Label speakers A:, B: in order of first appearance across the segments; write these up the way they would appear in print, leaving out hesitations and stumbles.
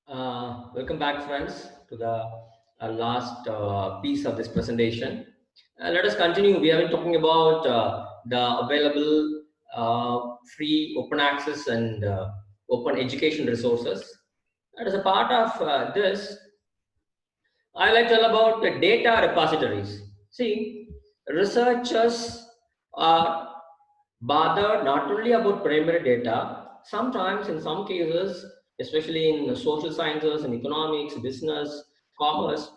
A: Welcome back, friends, to the last piece of this presentation. Let us continue. We have been talking about the available free open access and open education resources. And as a part of this, I like to tell about the data repositories. See, researchers are bothered not only about primary data, sometimes in some cases, especially in social sciences and economics, business, commerce,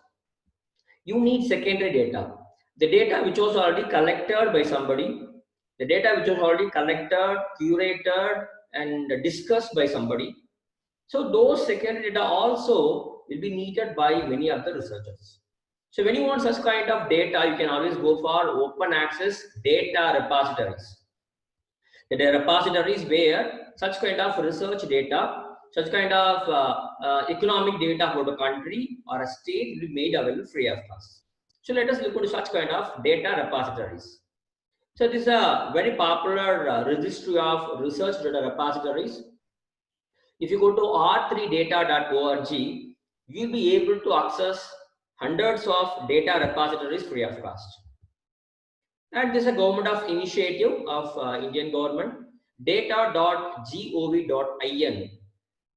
A: you need secondary data. The data which was already collected by somebody, the data which was already collected, curated, and discussed by somebody. So those secondary data also will be needed by many of the researchers. So when you want such kind of data, you can always go for open access data repositories. The repositories where such kind of research data, such kind of economic data about a country or a state will be made available free of cost. So let us look into such kind of data repositories. So this is a very popular registry of research data repositories. If you go to r3data.org, you'll be able to access hundreds of data repositories free of cost. And this is a government of initiative of Indian government, data.gov.in.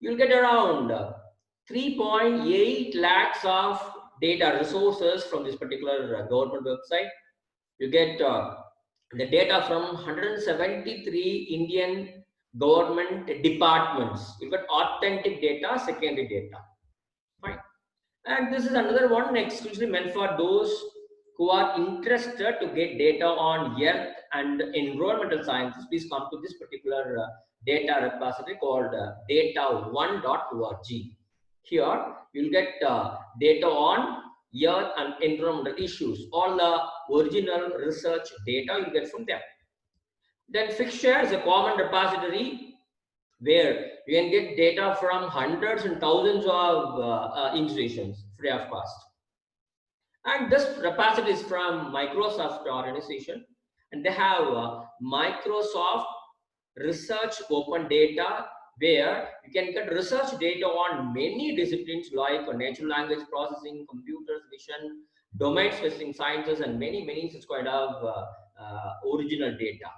A: You'll get around 3.8 lakhs of data resources from this particular government website. You get the data from 173 Indian government departments. You get authentic data, secondary data. Fine. And this is another one exclusively meant for those who are interested to get data on earth and environmental sciences. Please come to this particular data repository called data1.org. Here you'll get data on earth and environmental issues. All the original research data you get from them. Then Figshare is a common repository where you can get data from hundreds and thousands of institutions free of cost. And this repository is from Microsoft organization, and they have Microsoft Research Open Data, where you can get research data on many disciplines like natural language processing, computers, vision, domain-specific sciences, and many such kind of original data.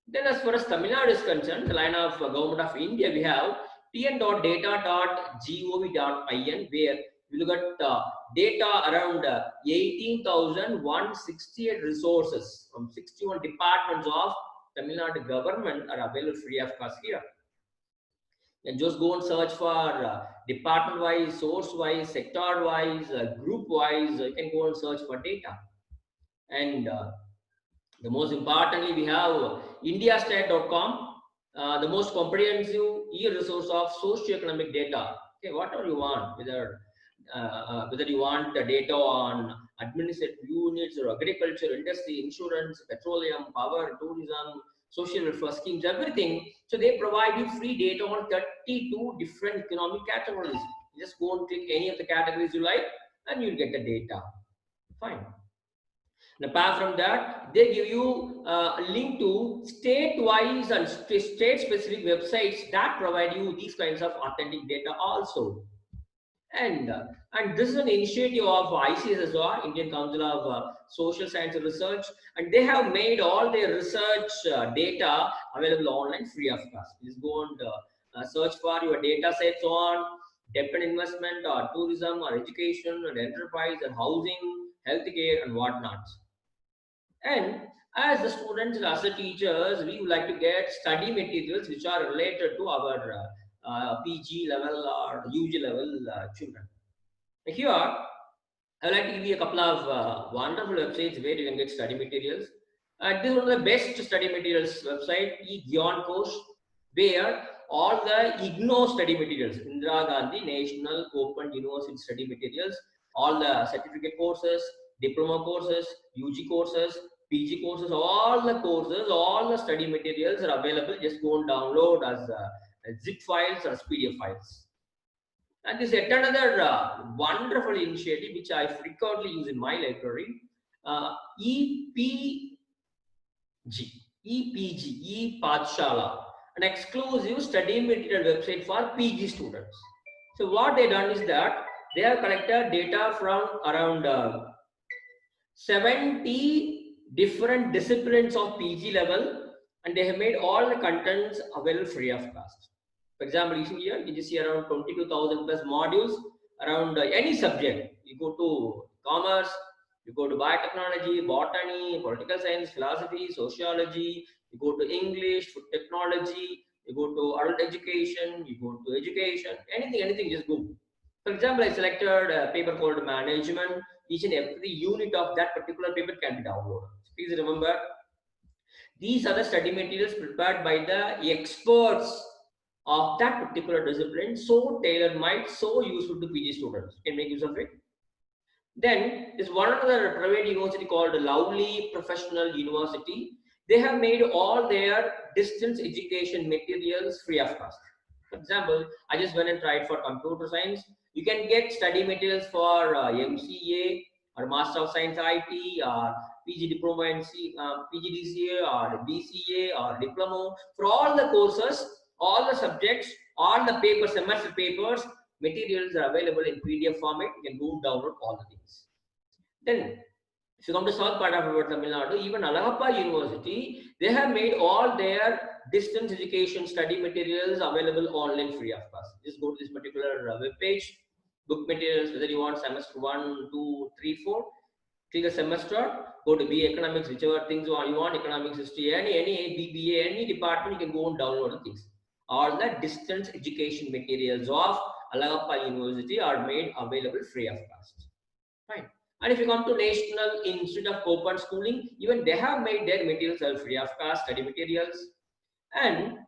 A: Then as far as Tamil Nadu is concerned, the line of Government of India, we have tn.data.gov.in, where you look at data around 18,168 resources from 61 departments of Tamil Nadu government are available free of cost here. And just go and search for department wise, source wise, sector wise, group wise. You can go and search for data. And the most importantly, we have indiastat.com, the most comprehensive e-resource of socio-economic data. Okay, whatever you want, whether you want the data on administrative units or agriculture, industry, insurance, petroleum, power, tourism, social welfare schemes, everything. So they provide you free data on 32 different economic categories. You just go and click any of the categories you like, and you'll get the data. Fine. And apart from that, they give you a link to state-wise and state-specific websites that provide you these kinds of authentic data also. And this is an initiative of ICSSR, Indian Council of Social Science and Research, and they have made all their research data available online free of cost. Please go and search for your data sets on debt and investment or tourism or education or enterprise and housing, healthcare and whatnot. And as the students and as the teachers, we would like to get study materials which are related to our PG level or UG level children. Here, I would like to give you a couple of wonderful websites where you can get study materials. This is one of the best study materials website, eGyan Course, where all the IGNOU study materials, Indira Gandhi National Open University study materials, all the certificate courses, diploma courses, UG courses, PG courses, all the study materials are available. Just go and download as zip files or as PDF files. And this is yet another wonderful initiative which I frequently use in my library. EPG, ePathshala, an exclusive study material website for PG students. So what they done is that they have collected data from around 70 different disciplines of PG level, and they have made all the contents available free of cost. For example, you see here, you just see around 22,000 plus modules around any subject. You go to commerce, you go to biotechnology, botany, political science, philosophy, sociology, you go to English, food technology, you go to adult education, you go to education, anything, just go. For example, I selected a paper called management. Each and every unit of that particular paper can be downloaded. Please remember, these are the study materials prepared by the experts of that particular discipline, so tailor-made, so useful to PG students. You can make use of it. Then there's one other private university called Lovely Professional University. They have made all their distance education materials free of cost. For example, I just went and tried for computer science. You can get study materials for MCA or Master of Science IT or PG Diploma in PGDCA or BCA or Diploma. For all the courses, all the subjects, all the papers, semester papers, materials are available in PDF format. You can go download all the things. Then, if you come to south part of Tamil Nadu, even Alagappa University, they have made all their distance education study materials available online free of cost. Just go to this particular web page, book materials, whether you want semester 1, 2, 3, 4. Click a semester, go to BA Economics, whichever things you want, Economics, History, any BBA, any department, you can go and download the things. All the distance education materials of Alagappa University are made available free of cost. Fine. And if you come to National Institute of Open Schooling, even they have made their materials free of cost, study materials. And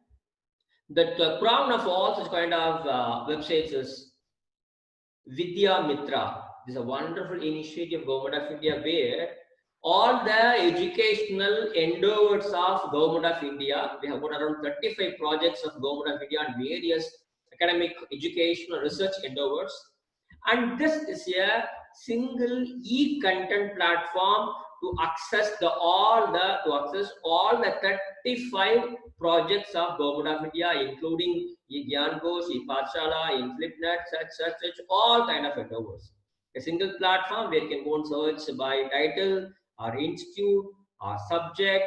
A: the crown of all such kind of websites is Vidya Mitra. This is a wonderful initiative of Government of India where all the educational endeavors of Government of India, we have got around 35 projects of Government of India and various academic, educational, research endeavors. And this is a single e-content platform to access all the 35 projects of Government of India, including eGyanKosh, ePathshala, eFlipNet, such all kind of endeavors. A single platform where you can go and search by title or institute or subject.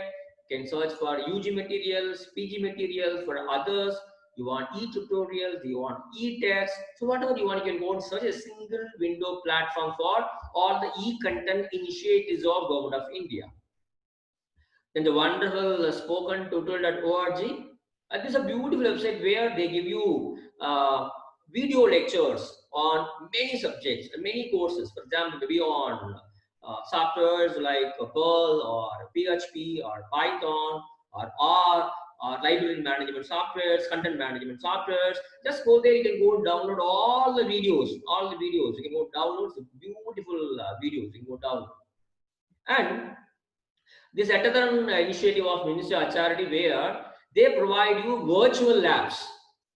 A: You can search for UG materials, PG materials for others. You want e-tutorials, you want e-text. So whatever you want, you can go and search a single window platform for all the e-content initiatives of Government of India. Then the wonderful spokentutorial.org. This is a beautiful website where they give you video lectures on many subjects, many courses. For example, maybe on softwares like Perl or PHP or Python or R or library management softwares, content management softwares. Just go there, you can go and download all the videos, You can go download some beautiful videos, you can go download. And this another initiative of Ministry of Charity where they provide you virtual labs.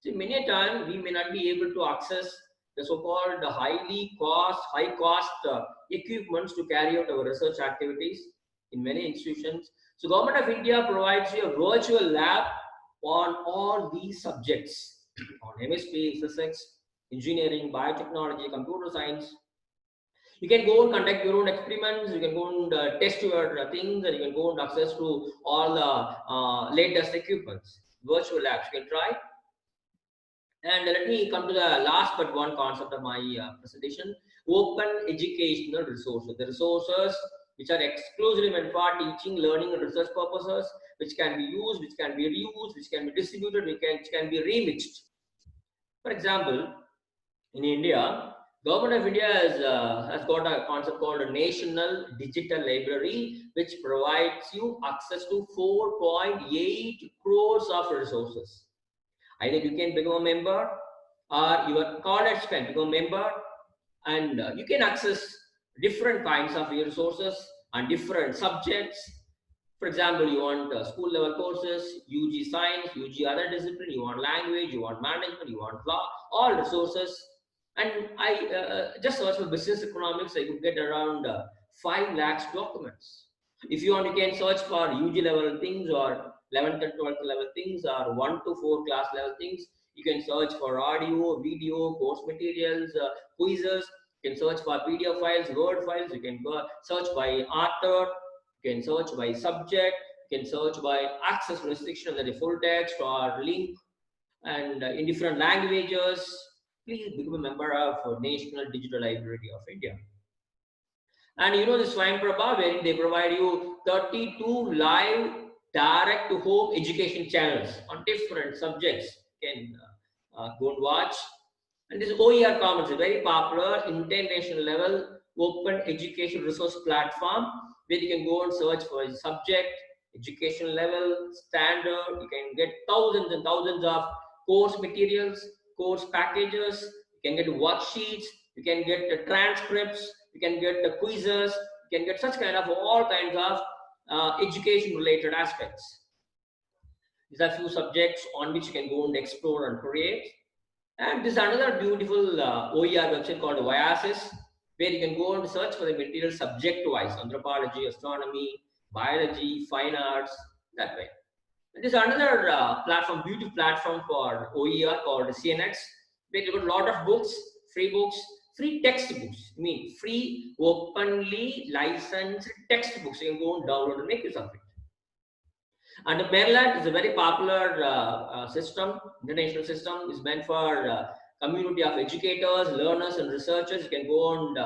A: See, many a time we may not be able to access the so-called high cost equipments to carry out our research activities in many institutions. So Government of India provides you a virtual lab on all these subjects, on chemistry, physics, engineering, biotechnology, computer science. You can go and conduct your own experiments, you can go and test your things, and you can go and access to all the latest equipments, virtual labs you can try. And let me come to the last but one concept of my presentation: open educational resources. The resources which are exclusively meant for teaching, learning, and research purposes, which can be used, which can be reused, which can be distributed, which can be remixed. For example, in India, Government of India has got a concept called a National Digital Library, which provides you access to 4.8 crores of resources. Either you can become a member or your college can become a member, and you can access different kinds of resources on different subjects. For example, you want school level courses, UG science, UG other discipline, you want language, you want management, you want law, all resources. And I just searched for business economics, I could get around 5 lakhs documents. If you want, you can search for UG level things or 11th and 12th level things or 1 to 4 class level things. You can search for audio, video, course materials, quizzes. You can search for PDF files, Word files. You can search by author. You can search by subject. You can search by access restriction, that is full text or link, and in different languages. Please become a member of National Digital Library of India. And you know the Swayamprabha, wherein they provide you 32 live direct to home education channels on different subjects. You can go and watch. And this OER Commons is a very popular international level open education resource platform where you can go and search for a subject, education level, standard. You can get thousands and thousands of course materials, course packages. You can get worksheets. You can get the transcripts. You can get the quizzes. You can get such kind of all kinds of education related aspects. These are few subjects on which you can go and explore and create. And this is another beautiful OER website called Viasys, where you can go and search for the material subject-wise, anthropology, astronomy, biology, fine arts, that way. And this is another platform, beautiful platform for OER called CNX, where you got a lot of books, free textbooks. I mean, free, openly licensed textbooks. You can go and download and make use of it. And the MERLAT is a very popular system, international system. Is meant for community of educators, learners, and researchers. You can go and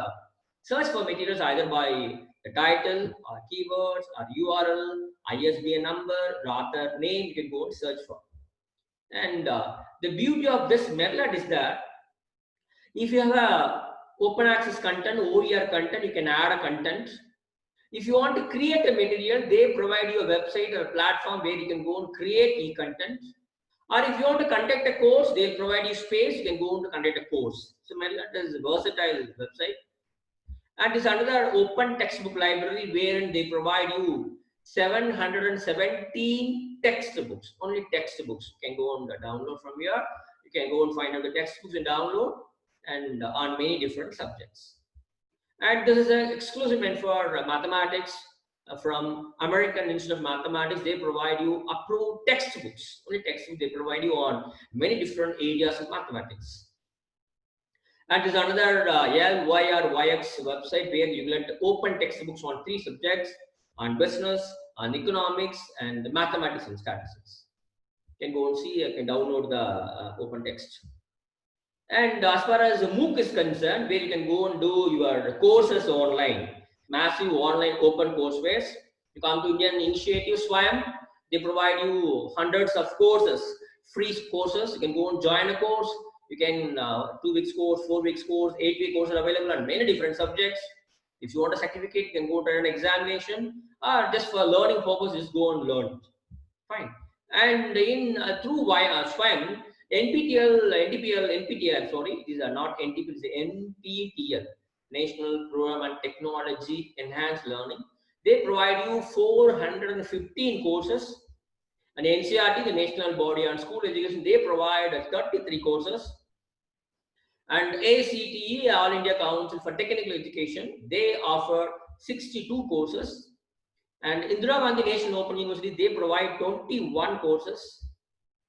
A: search for materials either by the title, or keywords, or URL, ISBN number, author name. You can go and search for. And the beauty of this MERLAT is that if you have a open access content, OER content, you can add a content. If you want to create a material, they provide you a website or a platform where you can go and create e-content. Or if you want to conduct a course, they'll provide you space, you can go to conduct a course. So MERLAT is a versatile website. And it's another open textbook library wherein they provide you 717 textbooks, only textbooks. You can go and download from here. You can go and find out the textbooks and download, and on many different subjects. And this is an exclusive meant for mathematics from American Institute of Mathematics. They provide you approved textbooks, only textbooks they provide you on many different areas of mathematics. And there's another LYRYX website where you get open textbooks on 3 subjects, on business, on economics, and mathematics and statistics. You can go and see, you can download the open text. And as far as MOOC is concerned, where you can go and do your courses online, massive online open courseware. You come to Indian Initiative SWAYAM, they provide you hundreds of courses, free courses. You can go and join a course. You can 2 weeks course, 4 weeks course, 8-week courses are available on many different subjects. If you want a certificate, you can go to an examination, or just for learning purposes, just go and learn. Fine. And in through SWAYAM, NPTEL, sorry, these are not NTP, it's NPTEL, National Program and Technology Enhanced Learning. They provide you 415 courses. And NCERT, the National Body on School Education, they provide 33 courses. And ACTE, All India Council for Technical Education, they offer 62 courses. And Indira Gandhi National Open University, they provide 21 courses.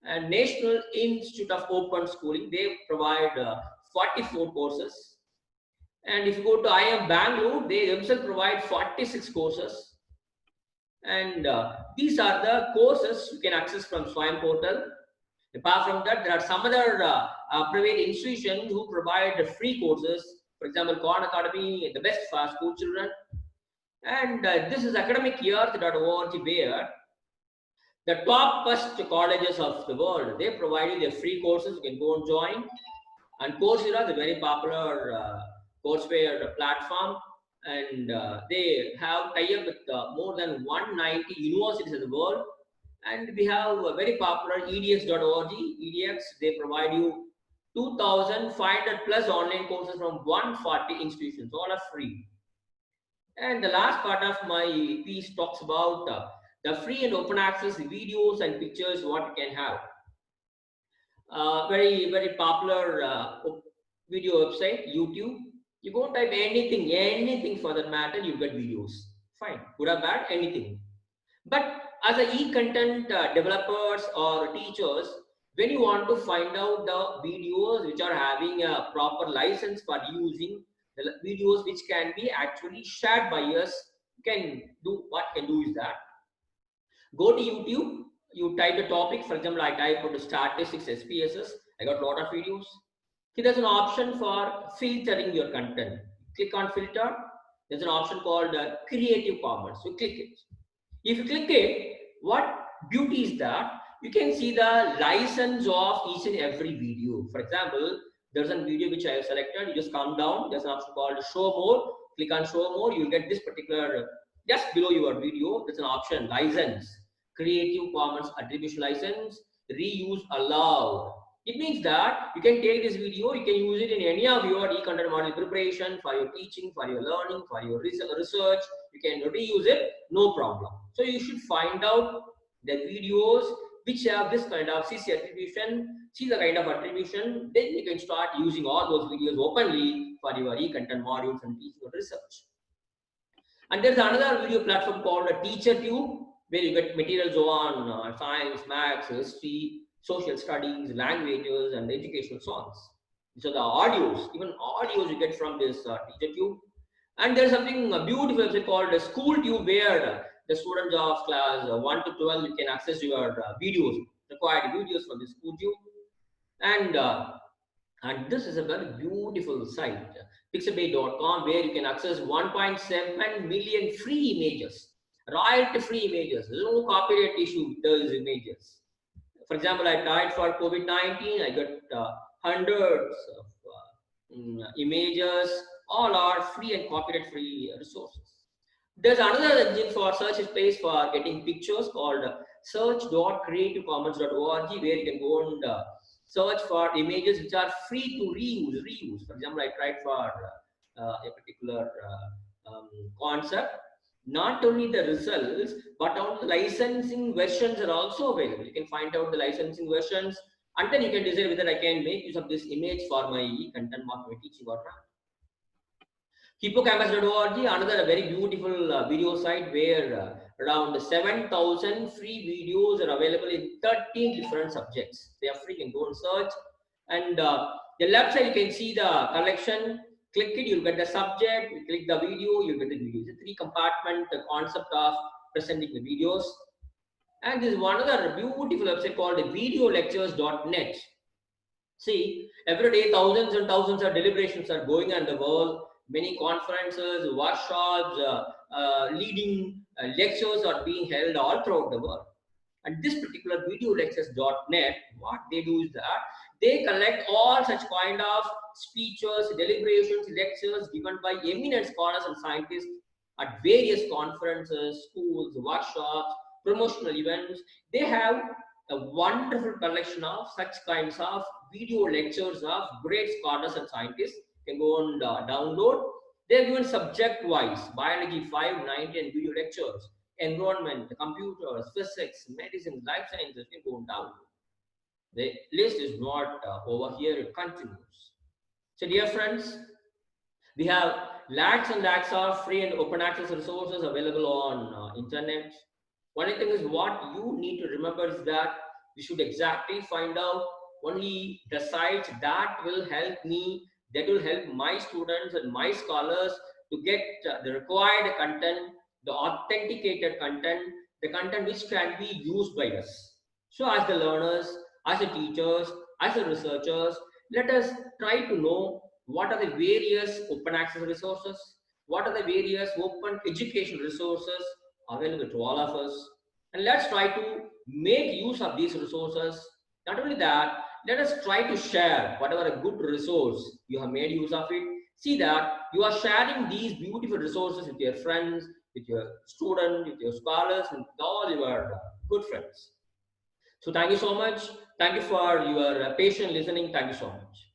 A: And National Institute of Open Schooling, they provide 44 courses. And if you go to IIM Bangalore, they themselves provide 46 courses. And these are the courses you can access from SWAYAM portal. Apart from that, there are some other private institutions who provide free courses. For example, Khan Academy, the best for school children. And this is academicyard.org, where the top first colleges of the world, they provide you their free courses. You can go and join. And Coursera is a very popular courseware platform, and they have tie-up with more than 190 universities in the world. And we have a very popular edx.org. EDX, they provide you 2,500 plus online courses from 140 institutions. All are free. And the last part of my piece talks about the free and open access videos and pictures what you can have. Very, very popular video website, YouTube. You go type anything for that matter, you get videos. Fine, good or bad, anything. But as a e-content developers or teachers, when you want to find out the videos which are having a proper license for using, the videos which can be actually shared by us, what can do is that go to YouTube, you type the topic. For example, I type statistics SPSS. I got a lot of videos. Okay, there's an option for filtering your content. Click on filter. There's an option called Creative Commons. So click it. If you click it, what beauty is that you can see the license of each and every video. For example, there's a video which I have selected. You just come down. There's an option called Show More. Click on Show More. You'll get this particular, just below your video. There's an option License, Creative Commons Attribution License, Reuse Allowed. It means that you can take this video, you can use it in any of your e-content model preparation, for your teaching, for your learning, for your research. You can reuse it, no problem. So you should find out the videos which have this kind of CC attribution, see the kind of attribution, then you can start using all those videos openly for your e-content modules and teaching or research. And there's another video platform called TeacherTube, where you get materials on science, maths, history, social studies, languages, and educational songs. So the audios, even audios you get from this TeacherTube. And there's something beautiful called a SchoolTube, where the students of class 1 to 12, you can access your videos, required videos from the SchoolTube. And this is a very beautiful site, pixabay.com, where you can access 1.7 million free images, royalty-free images. There's no copyright issue with those images. For example, I tried for COVID-19, I got hundreds of images. All are free and copyright-free resources. There's another engine for search space for getting pictures called search.creativecommons.org, where you can go and search for images which are free to reuse. For example, I tried for a particular concept. Not only the results, but all the licensing versions are also available. You can find out the licensing versions, and then you can decide whether I can make use of this image for my content marketing teaching or not. Hippocampus.org, another very beautiful video site, where around 7,000 free videos are available in 13 different subjects. They are free, you can go and search. And the left side, you can see the collection. Click it, you'll get the subject. You click the video, you'll get the video. It's a three-compartment concept of presenting the videos. And there's one other beautiful website called videolectures.net. See, every day thousands and thousands of deliberations are going on in the world. Many conferences, workshops, leading lectures are being held all throughout the world. And this particular videolectures.net, what they do is that they collect all such kind of speeches, deliberations, lectures given by eminent scholars and scientists at various conferences, schools, workshops, promotional events. They have a wonderful collection of such kinds of video lectures of great scholars and scientists. You can go and download. They're given subject-wise, biology 5, 90, and video lectures, environment, computers, physics, medicine, life sciences. You can go and download. The list is not over here, it continues. So dear friends, we have lakhs and lakhs of free and open access resources available on internet. One thing is, what you need to remember is that you should exactly find out only the sites that will help me, that will help my students and my scholars to get the required content, the authenticated content, the content which can be used by us. So as the learners, as the teachers, as the researchers, let us try to know what are the various open access resources, what are the various open education resources available to all of us, and let's try to make use of these resources. Not only that, let us try to share whatever a good resource you have made use of it. See that you are sharing these beautiful resources with your friends, with your students, with your scholars, and with all your good friends. So thank you so much. Thank you for your patient listening. Thank you so much.